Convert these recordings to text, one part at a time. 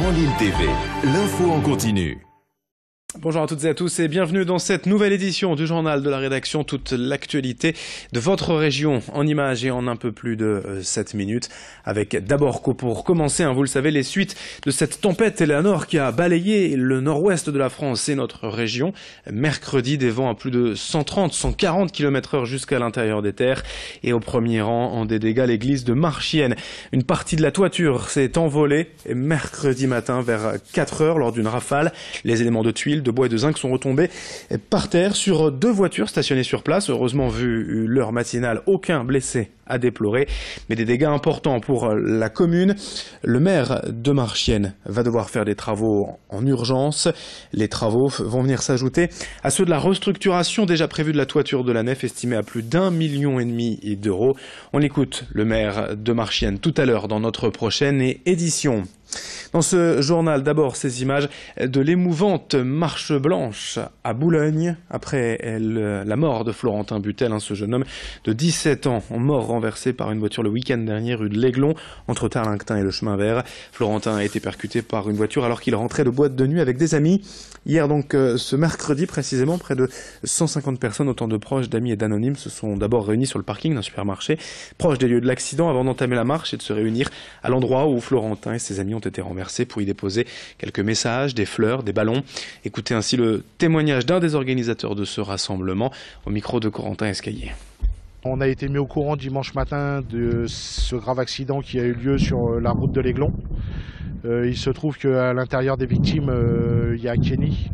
Grand Lille TV, l'info en continu. Bonjour à toutes et à tous et bienvenue dans cette nouvelle édition du journal de la rédaction. Toute l'actualité de votre région en images et en un peu plus de 7 minutes. Avec d'abord, pour commencer, vous le savez, les suites de cette tempête Eleanor qui a balayé le nord-ouest de la France et notre région. Mercredi, des vents à plus de 130-140 km/h jusqu'à l'intérieur des terres. Et au premier rang, en des dégâts, l'église de Marchienne. Une partie de la toiture s'est envolée mercredi matin vers 4 heures lors d'une rafale. Les éléments de tuiles, de bois et de zinc sont retombés par terre sur 2 voitures stationnées sur place. Heureusement, vu l'heure matinale, aucun blessé à déplorer, mais des dégâts importants pour la commune. Le maire de Marchienne va devoir faire des travaux en urgence. Les travaux vont venir s'ajouter à ceux de la restructuration déjà prévue de la toiture de la nef, estimée à plus d'1,5 million d'euros. On écoute le maire de Marchienne tout à l'heure dans notre prochaine édition. Dans ce journal, d'abord ces images de l'émouvante marche blanche à Boulogne après la mort de Florentin Butel, ce jeune homme de 17 ans, mort renversé par une voiture le week-end dernier rue de l'Aiglon, entre Tarlinquetin et le chemin vert. Florentin a été percuté par une voiture alors qu'il rentrait de boîte de nuit avec des amis. Hier donc, ce mercredi précisément, près de 150 personnes, autant de proches, d'amis et d'anonymes, se sont d'abord réunis sur le parking d'un supermarché, proche des lieux de l'accident, avant d'entamer la marche et de se réunir à l'endroit où Florentin et ses amis ont été renversés pour y déposer quelques messages, des fleurs, des ballons. Écoutez ainsi le témoignage d'un des organisateurs de ce rassemblement au micro de Corentin Escaillé. On a été mis au courant dimanche matin de ce grave accident qui a eu lieu sur la route de l'Aiglon. Il se trouve qu'à l'intérieur des victimes, il y a Kenny,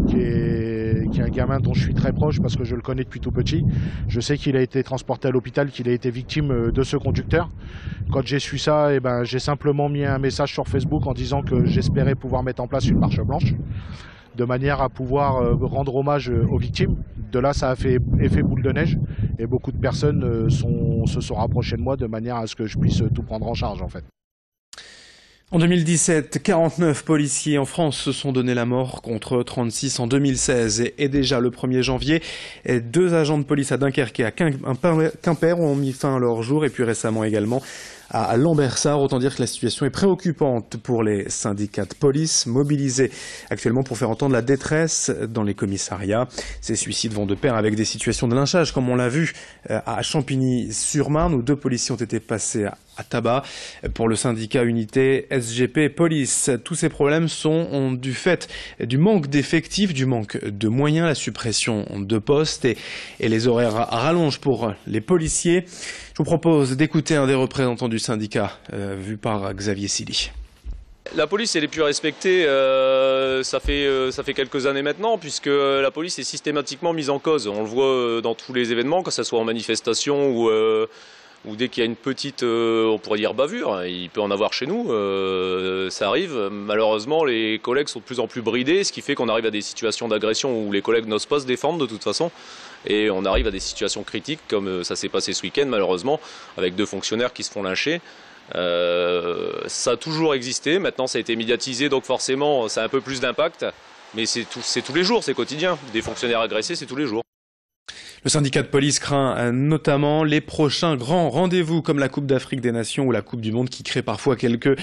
qui est un gamin dont je suis très proche parce que je le connais depuis tout petit. Je sais qu'il a été transporté à l'hôpital, qu'il a été victime de ce conducteur. Quand j'ai su ça, j'ai simplement mis un message sur Facebook en disant que j'espérais pouvoir mettre en place une marche blanche, de manière à pouvoir rendre hommage aux victimes. De là, ça a fait effet boule de neige et beaucoup de personnes se sont rapprochées de moi de manière à ce que je puisse tout prendre en charge en fait. En 2017, 49 policiers en France se sont donné la mort contre 36 en 2016. Et déjà le 1er janvier, 2 agents de police à Dunkerque et à Quimper ont mis fin à leur jour. Et puis récemment également à Lambersart. Autant dire que la situation est préoccupante pour les syndicats de police mobilisés actuellement pour faire entendre la détresse dans les commissariats. Ces suicides vont de pair avec des situations de lynchage, comme on l'a vu à Champigny-sur-Marne, où 2 policiers ont été passés à tabac. Pour le syndicat Unité SGP Police, tous ces problèmes sont du fait du manque d'effectifs, du manque de moyens, la suppression de postes et les horaires rallongent pour les policiers. Je vous propose d'écouter un des représentants du syndicat, vu par Xavier Silly. La police elle est plus respectée, ça fait quelques années maintenant, puisque la police est systématiquement mise en cause. On le voit dans tous les événements, que ce soit en manifestation ou dès qu'il y a une petite, on pourrait dire bavure, il peut en avoir chez nous, ça arrive. Malheureusement, les collègues sont de plus en plus bridés, ce qui fait qu'on arrive à des situations d'agression où les collègues n'osent pas se défendre de toute façon. Et on arrive à des situations critiques, comme ça s'est passé ce week-end malheureusement, avec 2 fonctionnaires qui se font lyncher. Ça a toujours existé, maintenant ça a été médiatisé, donc forcément ça a un peu plus d'impact. Mais c'est tous les jours, c'est quotidien. Des fonctionnaires agressés, c'est tous les jours. Le syndicat de police craint notamment les prochains grands rendez-vous comme la Coupe d'Afrique des Nations ou la Coupe du Monde qui créent parfois quelques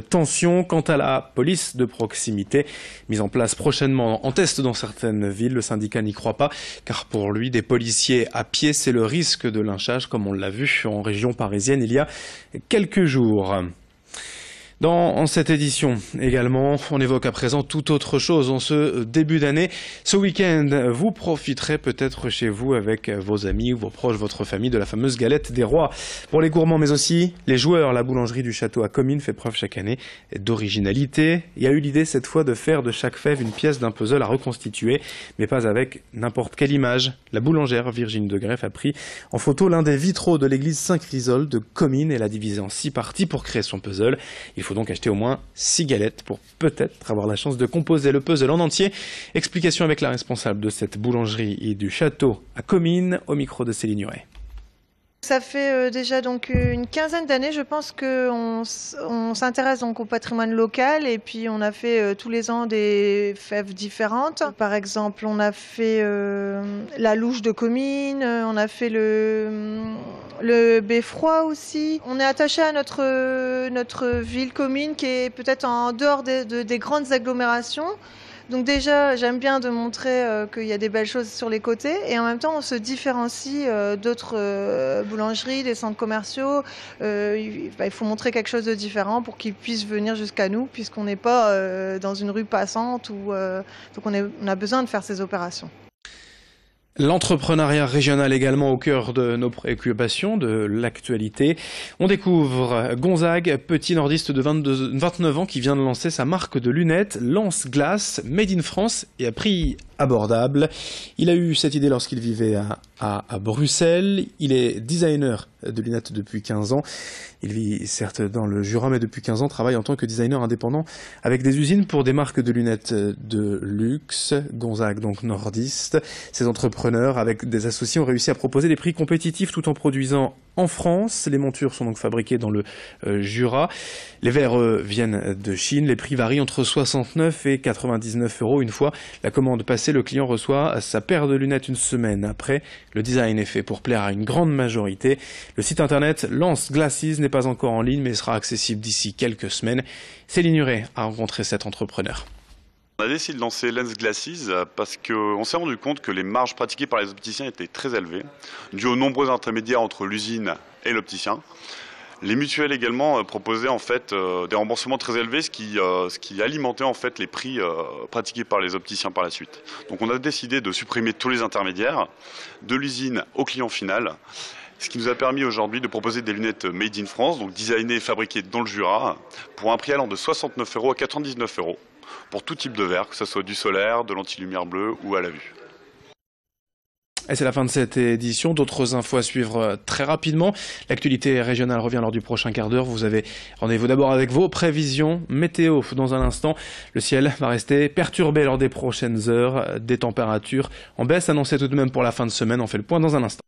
tensions. Quant à la police de proximité, mise en place prochainement en test dans certaines villes, le syndicat n'y croit pas car pour lui, des policiers à pied, c'est le risque de lynchage comme on l'a vu en région parisienne il y a quelques jours. Dans cette édition également, on évoque à présent toute autre chose en ce début d'année. Ce week-end, vous profiterez peut-être chez vous avec vos amis ou vos proches, votre famille, de la fameuse galette des rois. Pour les gourmands mais aussi les joueurs, la boulangerie du château à Comines fait preuve chaque année d'originalité. Il y a eu l'idée cette fois de faire de chaque fève une pièce d'un puzzle à reconstituer, mais pas avec n'importe quelle image. La boulangère Virginie de Greff a pris en photo l'un des vitraux de l'église Saint-Chrysole de Comines et l'a divisé en 6 parties pour créer son puzzle. Il faut donc acheter au moins 6 galettes pour peut-être avoir la chance de composer le puzzle en entier. Explication avec la responsable de cette boulangerie et du château à Comines, au micro de Céline Huret. Ça fait déjà donc une quinzaine d'années, je pense qu'on s'intéresse donc au patrimoine local et puis on a fait tous les ans des fèves différentes. Par exemple, on a fait la louche de Comines, on a fait le beffroi aussi. On est attaché à notre notre ville commune qui est peut-être en dehors des grandes agglomérations. Donc déjà, j'aime bien de montrer qu'il y a des belles choses sur les côtés et en même temps, on se différencie d'autres boulangeries, des centres commerciaux. Il faut montrer quelque chose de différent pour qu'ils puissent venir jusqu'à nous puisqu'on n'est pas dans une rue passante. Donc on a besoin de faire ces opérations. L'entrepreneuriat régional également au cœur de nos préoccupations, de l'actualité. On découvre Gonzague, petit nordiste de 29 ans qui vient de lancer sa marque de lunettes, Lance Glace, made in France et à prix abordable. Il a eu cette idée lorsqu'il vivait à Bruxelles. Il est designer de lunettes depuis 15 ans. Il vit certes dans le Jura, mais depuis 15 ans travaille en tant que designer indépendant avec des usines pour des marques de lunettes de luxe. Gonzague, donc nordiste. Ces entrepreneurs, avec des associés, ont réussi à proposer des prix compétitifs tout en produisant en France. Les montures sont donc fabriquées dans le Jura. Les verres viennent de Chine. Les prix varient entre 69 et 99 € une fois la commande passée. Le client reçoit sa paire de lunettes une semaine après. Le design est fait pour plaire à une grande majorité. Le site internet Lance Glaces n'est pas encore en ligne, mais sera accessible d'ici quelques semaines. Céline Huret a rencontré cet entrepreneur. On a décidé de lancer Lens Glaces parce qu'on s'est rendu compte que les marges pratiquées par les opticiens étaient très élevées, dues aux nombreux intermédiaires entre l'usine et l'opticien. Les mutuelles également proposaient en fait des remboursements très élevés, ce qui alimentait en fait les prix pratiqués par les opticiens par la suite. Donc on a décidé de supprimer tous les intermédiaires, de l'usine au client final, ce qui nous a permis aujourd'hui de proposer des lunettes made in France, donc designées et fabriquées dans le Jura, pour un prix allant de 69 € à 99 € pour tout type de verre, que ce soit du solaire, de l'anti-lumière bleue ou à la vue. Et c'est la fin de cette édition. D'autres infos à suivre très rapidement. L'actualité régionale revient lors du prochain quart d'heure. Vous avez rendez-vous d'abord avec vos prévisions météo dans un instant. Le ciel va rester perturbé lors des prochaines heures. Des températures en baisse annoncées tout de même pour la fin de semaine. On fait le point dans un instant.